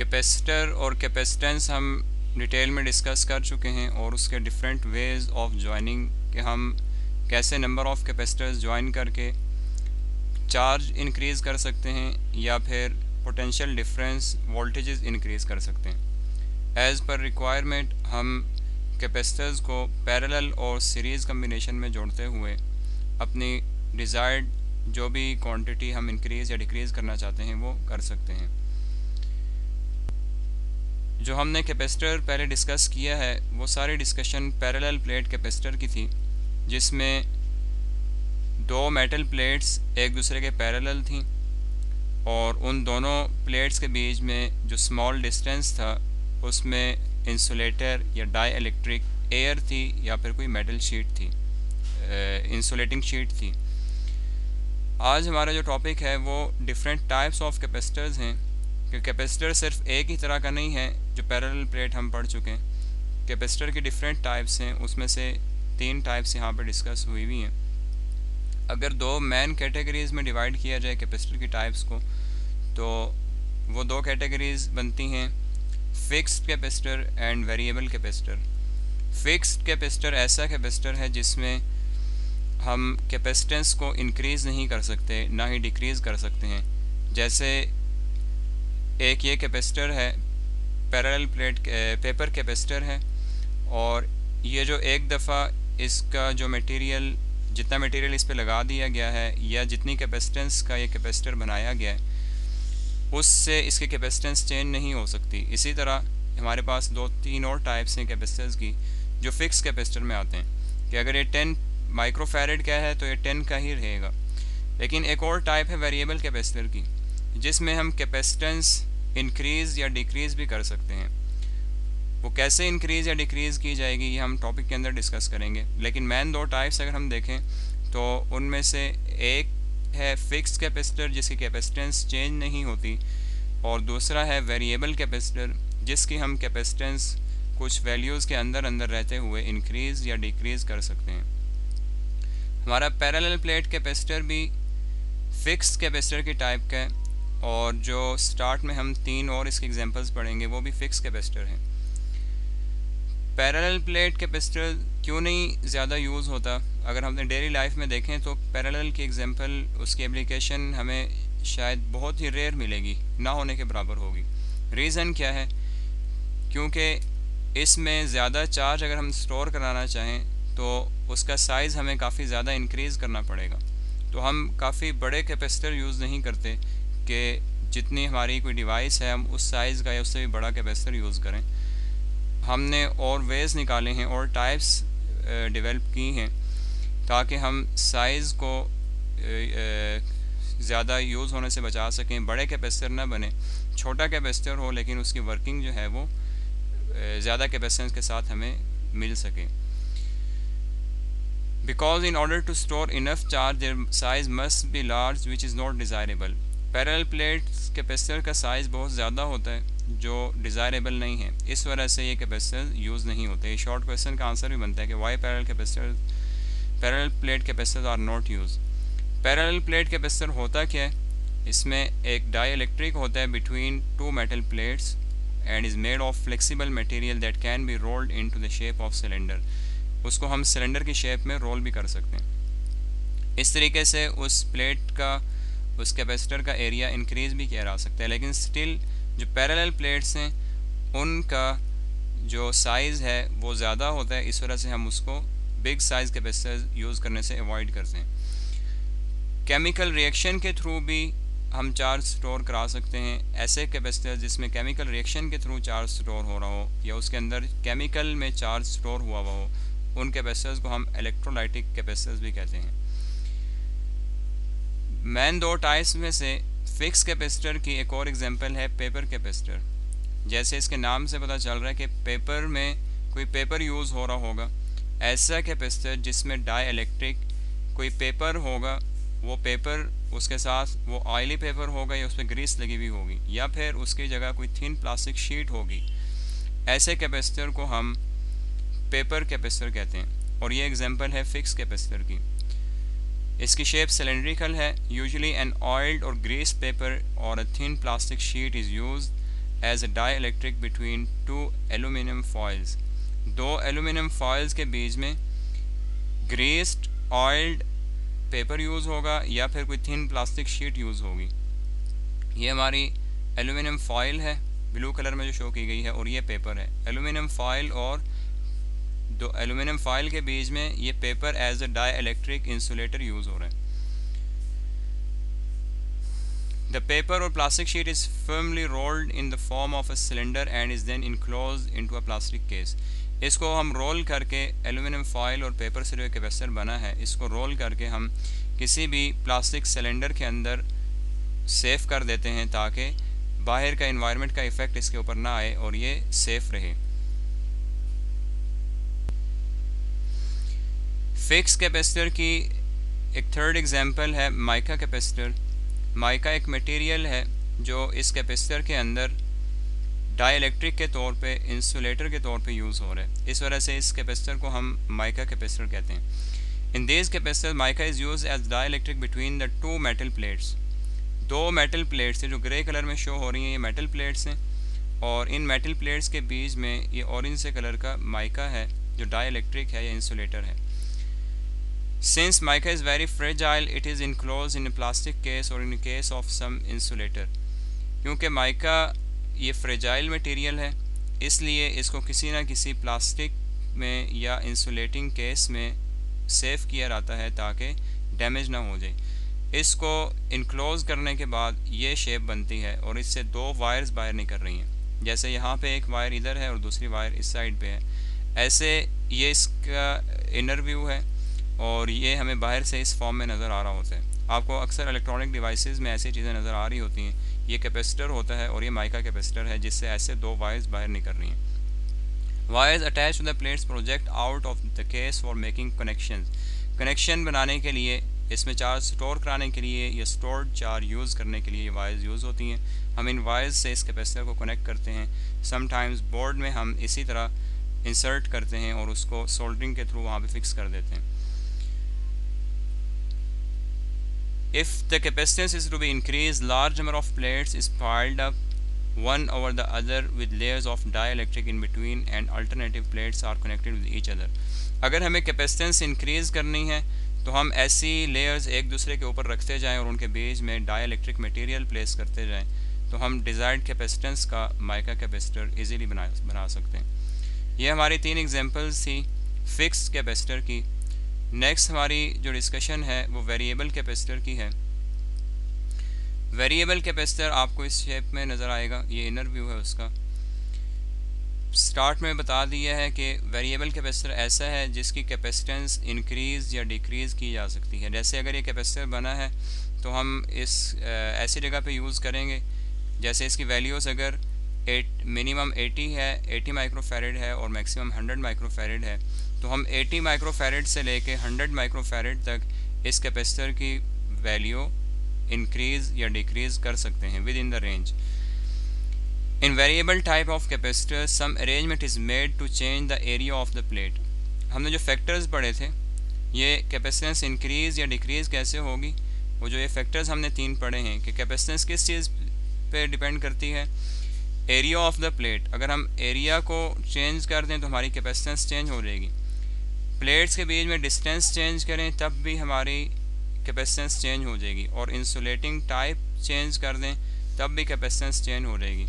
Capacitor और capacitance हम detail में डिस्कस कर चुके हैं और उसके डिफरेंट वेज ऑफ ज्वाइनिंग कि हम कैसे नंबर ऑफ़ कैपेसिटर्स ज्वाइन करके चार्ज इंक्रीज़ कर सकते हैं या फिर पोटेंशियल डिफरेंस वोल्टेजेस इंक्रीज़ कर सकते हैं। एज़ पर रिक्वायरमेंट हम कैपेसिटर्स को पैरेलल और सीरीज़ कम्बिनेशन में जोड़ते हुए अपनी डिज़ायर्ड जो भी क्वांटिटी हम इंक्रीज़ या डिक्रीज़ करना चाहते हैं वो कर सकते हैं। जो हमने कैपेसिटर पहले डिस्कस किया है वो सारी डिस्कशन पैरेलल प्लेट कैपेसिटर की थी, जिसमें दो मेटल प्लेट्स एक दूसरे के पैरेलल थीं और उन दोनों प्लेट्स के बीच में जो स्मॉल डिस्टेंस था उसमें इंसुलेटर या डाई इलेक्ट्रिक एयर थी या फिर कोई मेटल शीट थी, इंसुलेटिंग शीट थी। आज हमारा जो टॉपिक है वो डिफरेंट टाइप्स ऑफ कैपेसिटर्स हैं कि कैपेसिटर सिर्फ एक ही तरह का नहीं है। जो पैरेलल प्लेट हम पढ़ चुके हैं, कैपेसिटर के डिफरेंट टाइप्स हैं, उसमें से 3 टाइप्स यहाँ पर डिस्कस हुई हुई हैं। अगर दो मेन कैटेगरीज़ में डिवाइड किया जाए कैपेसिटर की टाइप्स को, तो वो दो कैटेगरीज़ बनती हैं, fixed capacitor and variable capacitor. Fixed capacitor ऐसा कैपेसिटर है जिसमें हम कैपेसिटेंस को इंक्रीज़ नहीं कर सकते ना ही डिक्रीज़ कर सकते हैं। जैसे एक ये कैपेसिटर है, पैरेलल प्लेट पेपर कैपेसिटर है, और ये जो एक दफ़ा इसका जो मटेरियल जितना मटेरियल इस पे लगा दिया गया है या जितनी कैपेसिटेंस का ये कैपेसिटर बनाया गया है उससे इसकी कैपेसिटेंस चेंज नहीं हो सकती। इसी तरह हमारे पास 2-3 और टाइप्स हैं कैपेसिटर्स की जो फिक्स कैपेसिटर में आते हैं कि अगर ये 10 माइक्रोफैरेड का है तो ये 10 का ही रहेगा। लेकिन एक और टाइप है वेरिएबल कैपेसिटर की, जिसमें हम कैपेसिटेंस इंक्रीज़ या डिक्रीज़ भी कर सकते हैं। वो कैसे इंक्रीज़ या डिक्रीज़ की जाएगी ये हम टॉपिक के अंदर डिस्कस करेंगे। लेकिन मेन 2 टाइप्स अगर हम देखें तो उनमें से एक है फिक्स्ड कैपेसिटर जिसकी कैपेसिटेंस चेंज नहीं होती, और दूसरा है वेरिएबल कैपेसिटर जिसकी हम कैपेसिटेंस कुछ वैल्यूज़ के अंदर अंदर रहते हुए इंक्रीज़ या डिक्रीज़ कर सकते हैं। हमारा पैरेलल प्लेट कैपेसिटर भी फिक्स्ड कैपेसिटर की टाइप का है, और जो स्टार्ट में हम 3 और इसके एग्जांपल्स पढ़ेंगे वो भी फिक्स्ड कैपेसिटर हैं। पैरेलल प्लेट कैपेसिटर क्यों नहीं ज़्यादा यूज़ होता? अगर हम अपने डेली लाइफ में देखें तो पैरेलल की एग्जांपल उसकी एप्लीकेशन हमें शायद बहुत ही रेयर मिलेगी, ना होने के बराबर होगी। रीज़न क्या है? क्योंकि इसमें ज़्यादा चार्ज अगर हम स्टोर कराना चाहें तो उसका साइज़ हमें काफ़ी ज़्यादा इंक्रीज़ करना पड़ेगा। तो हम काफ़ी बड़े कैपेसिटर यूज़ नहीं करते कि जितनी हमारी कोई डिवाइस है हम उस साइज़ का या उससे भी बड़ा कैपेसिटर यूज़ करें। हमने और वेज़ निकाले हैं और टाइप्स डेवलप की हैं ताकि हम साइज़ को ज़्यादा यूज़ होने से बचा सकें। बड़े कैपेसिटर ना बने, छोटा कैपेसिटर हो लेकिन उसकी वर्किंग जो है वो ज़्यादा कैपेसिटेंस के साथ हमें मिल सके। Because in order to store enough charge their size must be large which is not desirable। Parallel plates capacitor का साइज़ बहुत ज़्यादा होता है जो डिज़ायरेबल नहीं है, इस वजह से ये कैपेसिटर यूज़ नहीं होते। शॉर्ट क्वेश्चन का आंसर भी बनता है कि why parallel plate capacitor are not use. Parallel plate capacitor होता क्या है? इसमें एक डाई इलेक्ट्रिक होता है between 2 metal plates and is made of flexible material that can be rolled into the shape of cylinder. उसको हम सिलेंडर की शेप में रोल भी कर सकते हैं। इस तरीके से उस प्लेट का, उस कैपेसिटर का एरिया इंक्रीज़ भी किया जा सकता है। लेकिन स्टिल जो पैरेलल प्लेट्स हैं उनका जो साइज़ है वो ज़्यादा होता है, इस वजह से हम उसको बिग साइज़ कैपेसिटर यूज़ करने से अवॉइड करते हैं। केमिकल रिएक्शन के थ्रू भी हम चार्ज स्टोर करा सकते हैं। ऐसे कैपेसिटर जिसमें केमिकल रिएक्शन के थ्रू चार्ज स्टोर हो रहा हो या उसके अंदर केमिकल में चार्ज स्टोर हुआ हो, उन कैपेसिटर्स को हम इलेक्ट्रोलाइटिक कैपेसिटर्स भी कहते हैं। मेन 2 टाइप्स में से फिक्स कैपेसिटर की एक और एग्जांपल है पेपर कैपेसिटर। जैसे इसके नाम से पता चल रहा है कि पेपर में कोई पेपर यूज़ हो रहा होगा, ऐसा कैपेसिटर जिसमें डाई इलेक्ट्रिक कोई पेपर होगा, वो पेपर उसके साथ वो ऑयली पेपर होगा या उस पर ग्रीस लगी हुई होगी या फिर उसकी जगह कोई थिन प्लास्टिक शीट होगी, ऐसे कैपेसिटर को हम पेपर कैपेसिटर कहते हैं। और ये एग्जांपल है फिक्स कैपेसिटर की। इसकी शेप सिलेंड्रिकल है। यूजुअली एन ऑयल्ड और ग्रीस पेपर और a thin plastic sheet is used as a dielectric between two aluminium foils. दो एल्यूमिनियम फॉइल्स के बीच में ग्रेस्ड ऑयल्ड पेपर यूज़ होगा या फिर कोई थिन प्लास्टिक शीट यूज़ होगी। ये हमारी एल्यूमिनियम फॉइल है, ब्लू कलर में जो शो की गई है, और ये पेपर है। एल्यूमिनियम फॉइल और दो एल्यूमिनियम फॉइल के बीच में ये paper as a dielectric insulator use हो रहा है। The paper or plastic sheet is firmly rolled in the form of a cylinder and is then enclosed into a plastic case। इसको हम रोल करके, एल्यूमिनियम फॉइल और paper से जो capacitor बना है, इसको रोल करके हम किसी भी प्लास्टिक सिलेंडर के अंदर सेफ कर देते हैं ताकि बाहर का इन्वायरमेंट का इफ़ेक्ट इसके ऊपर ना आए और ये सेफ रहे। फिक्स कैपेसिटर की एक थर्ड एग्जांपल है माइका कैपेसिटर। माइका एक मटेरियल है जो इस कैपेसिटर के अंदर डाइलेक्ट्रिक के तौर पे, इंसुलेटर के तौर पे यूज़ हो रहा है। इस वजह से इस कैपेसिटर को हम माइका कैपेसिटर कहते हैं। In this capacitor mica is use as dielectric between the two metal plates. दो मेटल प्लेट्स हैं जो ग्रे कलर में शो हो रही हैं, ये मेटल प्लेट्स हैं, और इन मेटल प्लेट्स के बीच में ये ऑरेंज से कलर का माइका है जो डाइलेक्ट्रिक है या इंसुलेटर है। Since mica is very fragile, it is enclosed in a plastic case or in case of some insulator। क्योंकि माइका ये फ्रेजाइल मटेरियल है, इसलिए इसको किसी ना किसी प्लास्टिक में या इंसुलेटिंग केस में सेफ किया जाता है ताकि डैमेज ना हो जाए। इसको इनक्लोज करने के बाद ये शेप बनती है और इससे दो वायर्स बाहर निकल रही हैं। जैसे यहाँ पे एक वायर इधर है और दूसरी वायर इस साइड पे है। ऐसे ये इसका इनर व्यू है और ये हमें बाहर से इस फॉर्म में नज़र आ रहा होता है। आपको अक्सर इलेक्ट्रॉनिक डिवाइसेस में ऐसी चीज़ें नज़र आ रही होती हैं। ये कैपेसिटर होता है और ये माइका कैपेसिटर है जिससे ऐसे दो वायर्स बाहर निकल रही हैं। Wires attach to the plates project out of the case for making connection बनाने के लिए, इसमें चार्ज स्टोर कराने के लिए या स्टोर्ड चार्ज यूज़ करने के लिए ये वायर्स यूज़ होती हैं। हम इन वायर्स से इस कैपेसिटर को कनेक्ट करते हैं। समटाइम्स बोर्ड में हम इसी तरह इंसर्ट करते हैं और उसको सोल्डरिंग के थ्रू वहाँ पे फिक्स कर देते हैं। If the capacitance is to be increased, large number of plates is piled up one over the other with layers of dielectric in between and alternative plates are connected with each other। अगर हमें capacitance increase करनी है तो हम ऐसी layers एक दूसरे के ऊपर रखते जाएं और उनके बीच में डाइलेक्ट्रिक मटेरियल प्लेस करते जाएं तो हम डिज़ायर्ड कैपेसिटेंस का माइका कैपेसिटर इजीली बना सकते हैं। ये हमारी तीन एग्जांपल्स थी फिक्स कैपेसिटर की। नेक्स्ट हमारी जो डिस्कशन है वो वेरिएबल कैपेसिटर की है। वेरिएबल कैपेसिटर आपको इस शेप में नज़र आएगा, ये इनर व्यू है उसका। स्टार्ट में बता दिया है कि वेरिएबल कैपेसिटर ऐसा है जिसकी कैपेसिटेंस इंक्रीज़ या डिक्रीज़ की जा सकती है। जैसे अगर ये कैपेसिटर बना है तो हम इस ऐसी जगह पे यूज़ करेंगे जैसे इसकी वैल्यूज़ अगर मिनिमम 80 है, 80 माइक्रोफैरेड है और मैक्सिमम 100 माइक्रोफैरेड है, तो हम 80 माइक्रोफैरेड से लेके 100 माइक्रोफैरेड तक इस कैपेसिटर की वैल्यू इंक्रीज़ या डिक्रीज़ कर सकते हैं within the range. In variable type of capacitor some arrangement is made to change the area of the plate. हमने जो फैक्टर्स पढ़े थे, ये कैपेसिटेंस इंक्रीज़ या डिक्रीज़ कैसे होगी, वो जो ये फैक्टर्स हमने तीन पढ़े हैं कि कैपेसिटेंस किस चीज़ पे डिपेंड करती है, एरिया ऑफ द प्लेट। अगर हम एरिया को चेंज कर दें तो हमारी कैपेसिटेंस चेंज हो जाएगी। प्लेट्स के बीच में डिस्टेंस चेंज करें तब भी हमारी कैपेसिटेंस चेंज हो जाएगी, और इंसुलेटिंग टाइप चेंज कर दें तब भी कैपेसिटेंस चेंज हो जाएगी।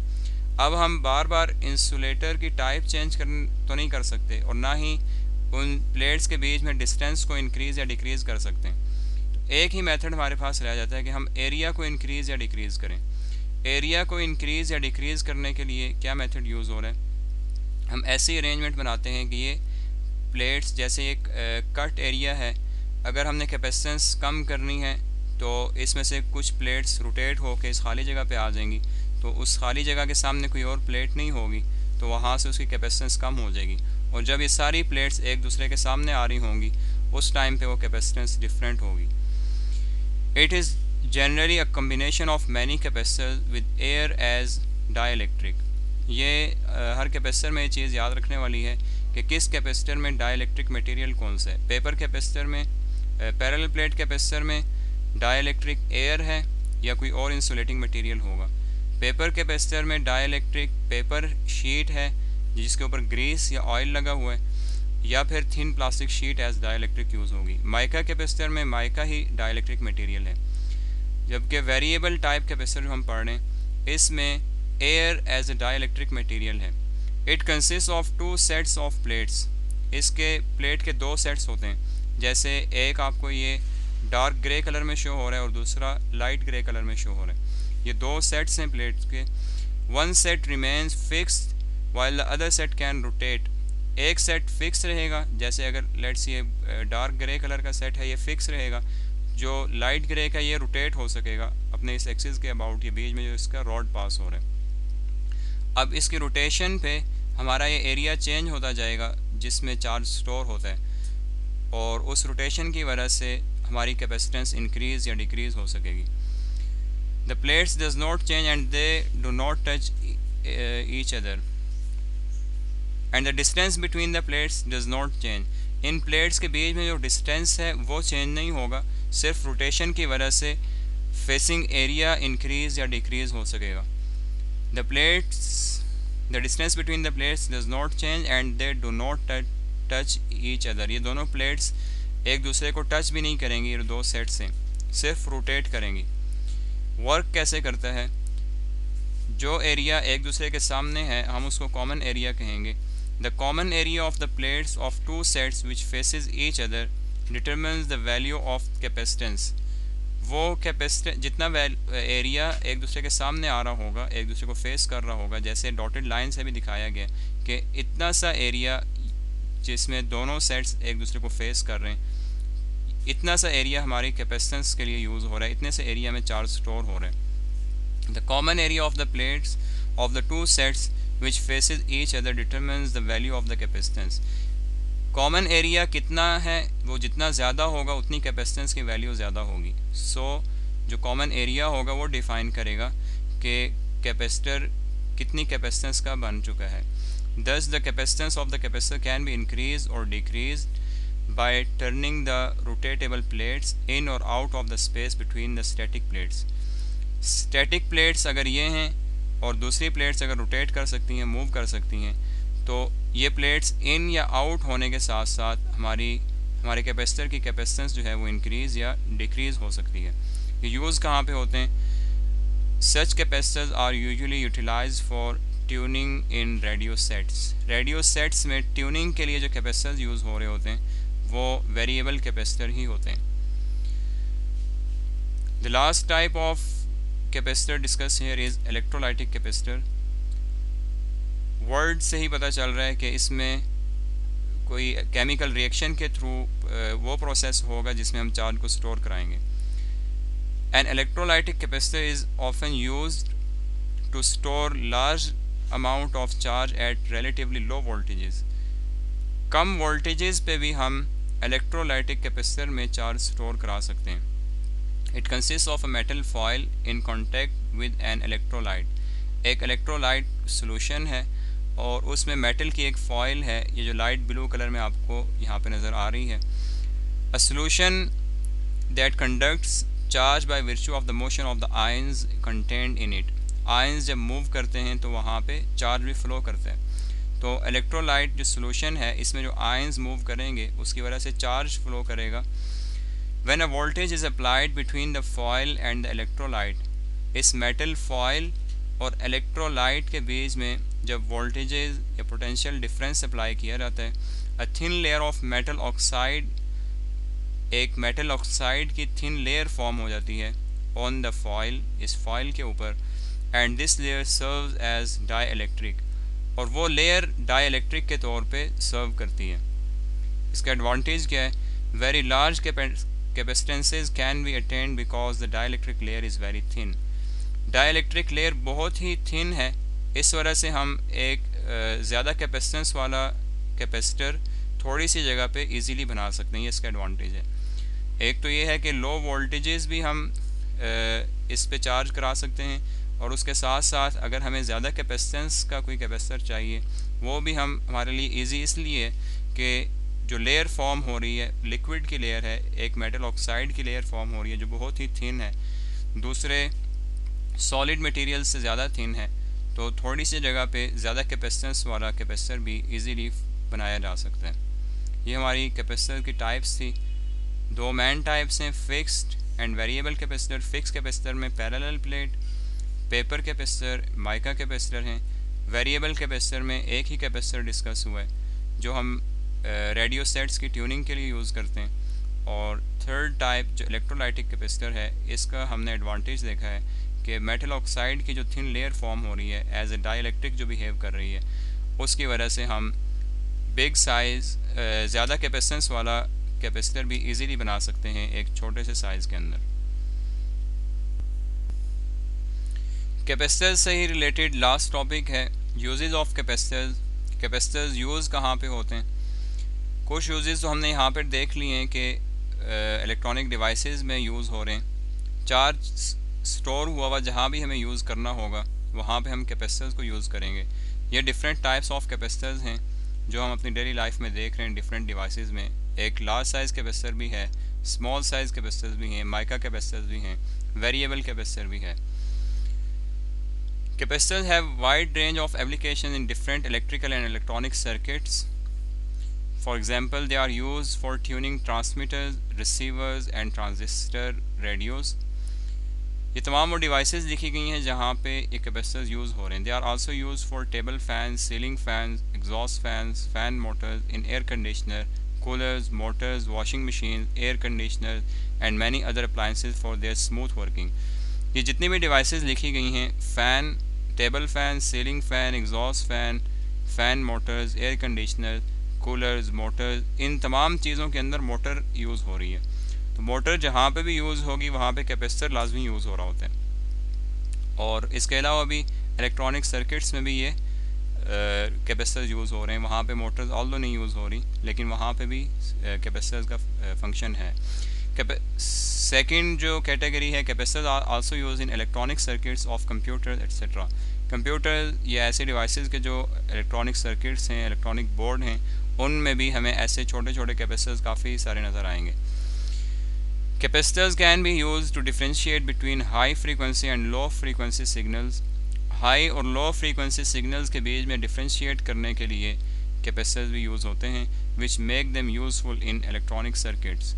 अब हम बार बार इंसुलेटर की टाइप चेंज तो नहीं कर सकते और ना ही उन प्लेट्स के बीच में डिस्टेंस को इंक्रीज़ या डिक्रीज़ कर सकते हैं। तो एक ही मेथड हमारे पास रह जाता है कि हम एरिया को इंक्रीज़ या डिक्रीज़ करें। एरिया को इंक्रीज़ या डिक्रीज़ करने के लिए क्या मेथड यूज़ हो रहा है, हम ऐसी अरेंजमेंट बनाते हैं कि ये प्लेट्स जैसे एक कट एरिया है, अगर हमने कैपेसिटेंस कम करनी है तो इसमें से कुछ प्लेट्स रोटेट होकर इस खाली जगह पे आ जाएंगी, तो उस खाली जगह के सामने कोई और प्लेट नहीं होगी तो वहाँ से उसकी कैपेसिटेंस कम हो जाएगी, और जब ये सारी प्लेट्स एक दूसरे के सामने आ रही होंगी उस टाइम पे वो कैपेसिटेंस डिफरेंट होगी। It is generally a combination of many capacitors with air as dielectric. ये हर कैपेसिटर में ये चीज़ याद रखने वाली है कि किस कैपेसिटर में डाइलेक्ट्रिक मटेरियल कौन सा है। पेपर कैपेसिटर में, पैरेलल प्लेट कैपेसिटर में डाइलेक्ट्रिक एयर है या कोई और इंसुलेटिंग मटेरियल होगा। पेपर कैपेसिटर में डाइलेक्ट्रिक पेपर शीट है जिसके ऊपर ग्रीस या ऑयल लगा हुआ है, या फिर thin plastic sheet as dielectric use होगी। माइका कैपेसिटर में माइका ही डाइलेक्ट्रिक मटेरियल है। जबकि वेरिएबल टाइप कैपेसिटर जो हम पढ़ रहे हैं इसमें air as a dielectric material है। It consist of 2 sets of plates. इसके प्लेट के 2 सेट्स होते हैं, जैसे एक आपको ये डार्क ग्रे कलर में शो हो रहा है और दूसरा लाइट ग्रे कलर में शो हो रहा है। ये 2 सेट्स हैं प्लेट्स के। One set remains fixed while the other set can rotate. एक सेट फिक्स रहेगा, जैसे अगर लेट्स ये डार्क ग्रे कलर का सेट है ये फिक्स रहेगा, जो लाइट ग्रे का ये रोटेट हो सकेगा अपने इस एक्सिस के अबाउट, ये बीच में जो इसका रॉड पास हो रहा है। अब इसकी रोटेशन पे हमारा ये एरिया चेंज होता जाएगा जिसमें चार्ज स्टोर होता है, और उस रोटेशन की वजह से हमारी कैपेसिटेंस इंक्रीज़ या डिक्रीज़ हो सकेगी। The plates does not change and they do not touch each other and the distance between the plates does not change. In plates के बीच में जो डिस्टेंस है वो चेंज नहीं होगा, सिर्फ रोटेशन की वजह से फेसिंग एरिया इंक्रीज़ या डिक्रीज़ हो सकेगा। The distance between the plates does not change and they do not touch each other। ये दोनों प्लेट्स एक दूसरे को टच भी नहीं करेंगी, ये 2 सेट्स हैं, सिर्फ रोटेट करेंगी। वर्क कैसे करता है? जो एरिया एक दूसरे के सामने है हम उसको कॉमन एरिया कहेंगे। The common area of the plates of 2 sets which faces each other determines the value of capacitance. वो कैपेसिटेंस जितना एरिया एक दूसरे के सामने आ रहा होगा, एक दूसरे को फेस कर रहा होगा, जैसे डॉटेड लाइन से भी दिखाया गया कि इतना सा एरिया जिसमें दोनों सेट्स एक दूसरे को फेस कर रहे हैं, इतना सा एरिया हमारी कैपेसिटेंस के लिए यूज़ हो रहा है, इतने से एरिया में चार्ज स्टोर हो रहा है। The common area of the plates of the 2 sets which faces each other determines the value of the capacitance. Common area कितना है, वो जितना ज़्यादा होगा उतनी कैपेसिटेंस की वैल्यू ज़्यादा होगी। जो कॉमन एरिया होगा वो डिफ़ाइन करेगा कि कैपेसिटर कितनी कैपेसिटेंस का बन चुका है। Thus the capacitance of the capacitor can be increase और decrease by turning the rotatable plates in और out of the space between the static plates. Static plates अगर ये हैं और दूसरी प्लेट्स अगर रोटेट कर सकती हैं, मूव कर सकती हैं, तो ये प्लेट्स इन या आउट होने के साथ साथ हमारे कैपेसिटर की कैपेसिटेंस जो है वो इंक्रीज़ या डिक्रीज़ हो सकती है। ये यूज़ कहाँ पे होते हैं? Such capacitors are usually utilized for tuning in radio sets. Radio sets में ट्यूनिंग के लिए जो कैपेसिटर्स यूज़ हो रहे होते हैं वो वेरिएबल कैपेसिटर ही होते हैं। The last type of capacitor discuss here is electrolytic capacitor. Word से ही पता चल रहा है कि इसमें कोई केमिकल रिएक्शन के थ्रू वो प्रोसेस होगा जिसमें हम चार्ज को स्टोर कराएंगे। An electrolytic capacitor is often used to store large amount of charge at relatively low voltages. कम वोल्टेजेस पे भी हम इलेक्ट्रोलाइटिक कैपेसिटर में चार्ज स्टोर करा सकते हैं। It consist of a metal foil in contact with an electrolyte. एक electrolyte solution है और उसमें मेटल की एक फॉयल है, ये जो लाइट ब्लू कलर में आपको यहाँ पे नज़र आ रही है। A solution that conducts charge by virtue of the motion of the ions contained in it. Ions जब मूव करते हैं तो वहाँ पे चार्ज भी फ्लो करता है। तो इलेक्ट्रोलाइट जो सोल्यूशन है इसमें जो आयंस मूव करेंगे उसकी वजह से चार्ज फ्लो करेगा। When a voltage is applied between the foil and the electrolyte, इस मेटल फॉयल और इलेक्ट्रोलाइट के बीच में जब वोल्टेजेस या पोटेंशियल डिफरेंस अप्लाई किया जाता है, a thin layer of metal oxide, एक मेटल ऑक्साइड की थिन लेयर फॉर्म हो जाती है ऑन द फॉयल, इस फॉयल के ऊपर, and this layer serves as dielectric, और वो लेयर डाइइलेक्ट्रिक के तौर पे सर्व करती है। इसका एडवांटेज क्या है? Very large capacitances can be attained because the dielectric layer is very thin. Dielectric layer बहुत ही थिन है, इस वजह से हम एक ज़्यादा कैपेसिटेंस वाला कैपेसिटर थोड़ी सी जगह पे इजीली बना सकते हैं। ये इसका एडवांटेज है। एक तो ये है कि लो वोल्टेजेस भी हम इस पे चार्ज करा सकते हैं, और उसके साथ साथ अगर हमें ज़्यादा कैपेसिटेंस का कोई कैपेसिटर चाहिए वो भी हमारे लिए इजी इसलिए कि जो लेयर फॉर्म हो रही है लिक्विड की लेयर है, एक मेटल ऑक्साइड की लेयर फॉर्म हो रही है जो बहुत ही थिन है। दूसरे सॉलिड मटेरियल से ज़्यादा थिन है, तो थोड़ी सी जगह पे ज़्यादा कैपेसिटेंस वाला कैपेसिटर भी इजीली बनाया जा सकता है। ये हमारी कैपेसिटर की टाइप्स थी। दो मेन टाइप्स हैं, fixed and variable capacitor. Fix capacitor में parallel plate, paper capacitor, mica capacitor हैं। वेरिएबल कैपेसिटर में एक ही कैपेसिटर डिस्कस हुआ है जो हम रेडियो सेट्स की ट्यूनिंग के लिए यूज़ करते हैं। और थर्ड टाइप जो इलेक्ट्रोलाइटिक कैपेसिटर है, इसका हमने एडवांटेज देखा है कि मेटल ऑक्साइड की जो थिन लेयर फॉर्म हो रही है एज ए डाइलेक्ट्रिक जो बिहेव कर रही है, उसकी वजह से हम बिग साइज़ ज़्यादा कैपेसिटेंस वाला कैपेसिटर भी इजीली बना सकते हैं एक छोटे से साइज़ के अंदर। कैपेसिटर से ही रिलेटेड लास्ट टॉपिक है uses of capacitors. Capacitors use कहाँ पे होते हैं? कुछ यूजेस तो हमने यहाँ पर देख लिए हैं कि इलेक्ट्रॉनिक डिवाइसेस में यूज़ हो रहे हैं। चार्ज स्टोर हुआ हुआ जहाँ भी हमें यूज़ करना होगा वहाँ पे हम कैपेसिटर्स को यूज़ करेंगे। ये डिफरेंट टाइप्स ऑफ कैपेसिटर्स हैं जो हम अपनी डेली लाइफ में देख रहे हैं डिफरेंट डिवाइसेस में। एक लार्ज साइज़ कैपेसिटर भी है, स्मॉल साइज़ कैपेसिटर्स भी हैं, माइका कैपेसिटर्स भी हैं, वेरिएबल कैपेसिटर भी है। Capacitors have wide range of application in different electrical and electronic circuits. For example, they are used for tuning transmitters, receivers and transistor radios. ये तमाम वो devices लिखी गई हैं जहाँ पे ये कैपेसिटर्स यूज़ हो रहे हैं। They are also used for table fans, ceiling fans, exhaust fans, fan motors in air conditioner, coolers, motors, washing machines, air conditioners and many other appliances for their smooth working. ये जितनी भी devices लिखी गई हैं, fan, table fan, ceiling fan, exhaust fan, fan motors, air conditioner, coolers, motors, इन तमाम चीज़ों के अंदर मोटर यूज़ हो रही है। तो मोटर जहाँ पे भी यूज़ होगी वहाँ पे कैपेसिटर लाजमी यूज़ हो रहा होता है। और इसके अलावा भी इलेक्ट्रॉनिक सर्किट्स में भी ये कैपेसिटर यूज़ हो रहे हैं। वहाँ पे मोटर्स ऑल्दो नहीं यूज़ हो रही, लेकिन वहाँ पे भी कैपेसिटर्स का फंक्शन है। सेकेंड जो कैटेगरी है, capacitors are also use in electronic circuits of computer etcetera. Computer या ऐसे डिवाइसेस के जो इलेक्ट्रॉनिक सर्किट्स हैं, इलेक्ट्रॉनिक बोर्ड हैं, उनमें भी हमें ऐसे छोटे छोटे कैपेसिटर्स काफ़ी सारे नज़र आएंगे। Capacitors can be use to differentiate between high frequency and low frequency signals. High और लो फ्रीक्वेंसी सिग्नल्स के बीच में डिफ्रेंशिएट करने के लिए कैपेसिटर्स भी यूज़ होते हैं, which make them useful in electronic circuits.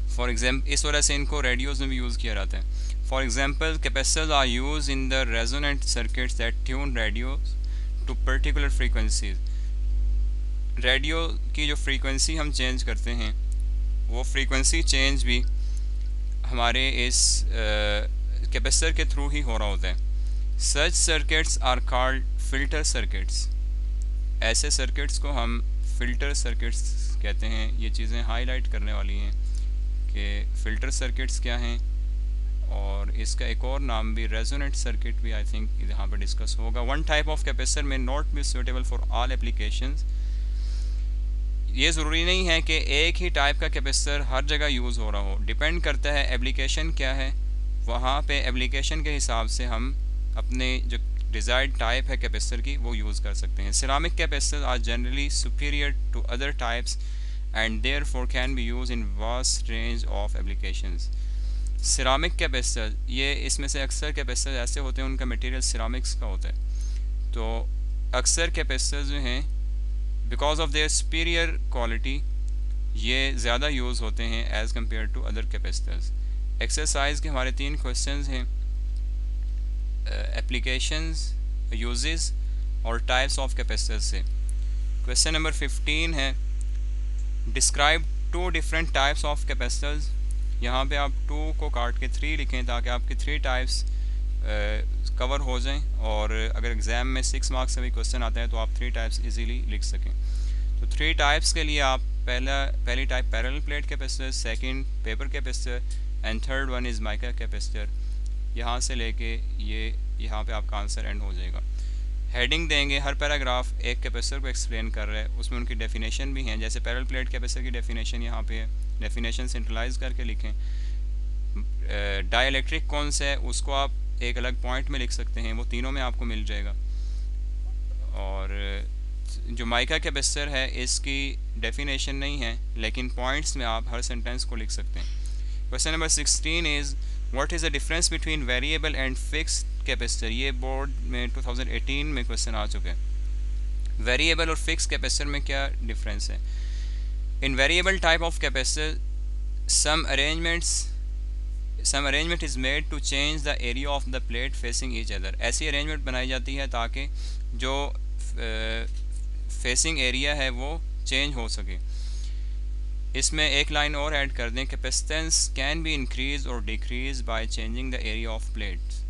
For example, इस वजह से इनको रेडियोज़ में भी यूज़ किया जाता है। For example, capacitors are use in the resonant circuits that tune radios to particular frequencies. Radio की जो फ्रीक्वेंसी हम चेंज करते हैं, वो फ्रीक्वेंसी चेंज भी हमारे इस कैपेसिटर के थ्रू ही हो रहा होता है। Such circuits are called filter circuits. ऐसे सर्किट्स को हम फिल्टर सर्किट्स कहते हैं। ये चीज़ें हाईलाइट करने वाली हैं कि फ़िल्टर सर्किट्स क्या हैं, और इसका एक और नाम भी रेजोनेंट सर्किट भी आई थिंक यहाँ पर डिस्कस होगा। वन टाइप ऑफ कैपेसिटर में not be suitable for all applications. ये ज़रूरी नहीं है कि एक ही टाइप का कैपेसिटर हर जगह यूज़ हो रहा हो, डिपेंड करता है एप्लीकेशन क्या है। वहाँ पे एप्लीकेशन के हिसाब से हम अपने जो डिज़ायर्ड टाइप है कैपेसिटर की वो यूज़ कर सकते हैं। Ceramic capacitor are generally superior to other types and therefore can be used in vast range of applications. Ceramic capacitor, ये इसमें से अक्सर कैपेसिटर ऐसे होते हैं उनका मटेरियल सिरामिक्स का होता है। तो अक्सर कैपेसिटर जो हैं because of their superior quality ये ज़्यादा यूज़ होते हैं as compare to other capacitors. Exercise के हमारे 3 क्वेश्चंस हैं, एप्लीकेशंस, यूजेस और टाइप्स ऑफ कैपेसिटर्स से। क्वेश्चन नंबर 15 है, describe 2 different types of capacitors. यहाँ पे आप 2 को काट के 3 लिखें ताकि आपके 3 टाइप्स कवर हो जाएं, और अगर एग्ज़ाम में 6 मार्क्स से भी क्वेश्चन आता है तो आप 3 टाइप्स इजीली लिख सकें। तो 3 टाइप्स के लिए आप पहली type parallel plate capacitor, second paper capacitor and third one is mica capacitor. यहाँ से लेके ये यहाँ पे आपका आंसर एंड हो जाएगा। हेडिंग देंगे, हर पैराग्राफ एक कैपेसिटर को एक्सप्लेन कर रहा है, उसमें उनकी डेफिनेशन भी हैं। जैसे पैरेलल प्लेट कैपेसिटर की डेफिनेशन यहाँ पे है, डेफिनेशन सेंट्रलाइज करके लिखें। डाइलेक्ट्रिक कौन सा है उसको आप एक अलग पॉइंट में लिख सकते हैं, वो तीनों में आपको मिल जाएगा। और जो माइका कैपेसिटर है इसकी डेफिनेशन नहीं है, लेकिन पॉइंट्स में आप हर सेंटेंस को लिख सकते हैं। Question number 16 is what is the difference between variable and fixed capacitor, ये बोर्ड में 2018 में क्वेश्चन आ चुके हैं। वेरिएबल और फिक्स्ड कैपेसिटर में क्या डिफरेंस है? In variable type of capacitor some arrangement is made to change the area of the plate facing each other। ऐसी अरेंजमेंट बनाई जाती है ताकि जो फेसिंग एरिया है वो चेंज हो सके। इसमें एक लाइन और ऐड कर दें, कैपेसिटेंस कैन बी इंक्रीज और decrease by changing the area of plates.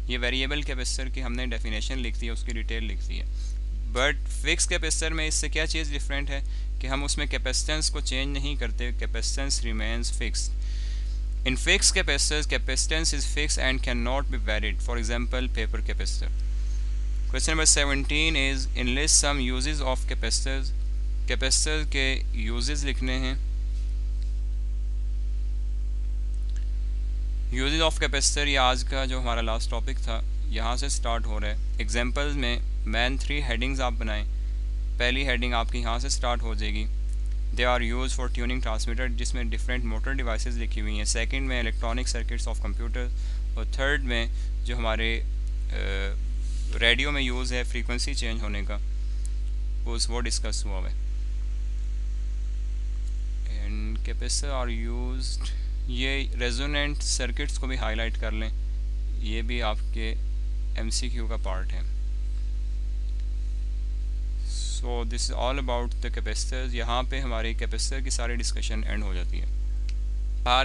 ये वेरिएबल कैपेसिटर की हमने डेफिनेशन लिख दी है, उसकी डिटेल लिख दी है। बट फिक्स कैपेसिटर में इससे क्या चीज़ डिफरेंट है कि हम उसमें कैपेसिटेंस को चेंज नहीं करते, capacitance remains fix. In fixed capacitors, capacitance is fixed and cannot be varied. For example, paper capacitor. Question number 17 is enlist some uses of capacitors. Capacitor के uses लिखने हैं। Uses of capacitor ये आज का जो हमारा लास्ट टॉपिक था यहाँ से स्टार्ट हो रहा है। एग्जाम्पल्स में मैन 3 हेडिंग्स आप बनाएं। पहली हेडिंग आपकी यहाँ से स्टार्ट हो जाएगी, they are use for tuning transmitter, जिसमें डिफरेंट मोटर डिवाइसेस लिखी हुई हैं। सेकंड में इलेक्ट्रॉनिक सर्किट्स ऑफ कंप्यूटर, और थर्ड में जो हमारे रेडियो में यूज़ है फ्रीक्वेंसी चेंज होने का, वो डिस्कस हुआ है। एंड कैपेसिटर आर यूज्ड, ये रेजोनेंट सर्किट्स को भी हाईलाइट कर लें, ये भी आपके MCQ का पार्ट है। So this is all about the capacitors. यहाँ पे हमारी कैपेसिटर की सारी डिस्कशन एंड हो जाती है।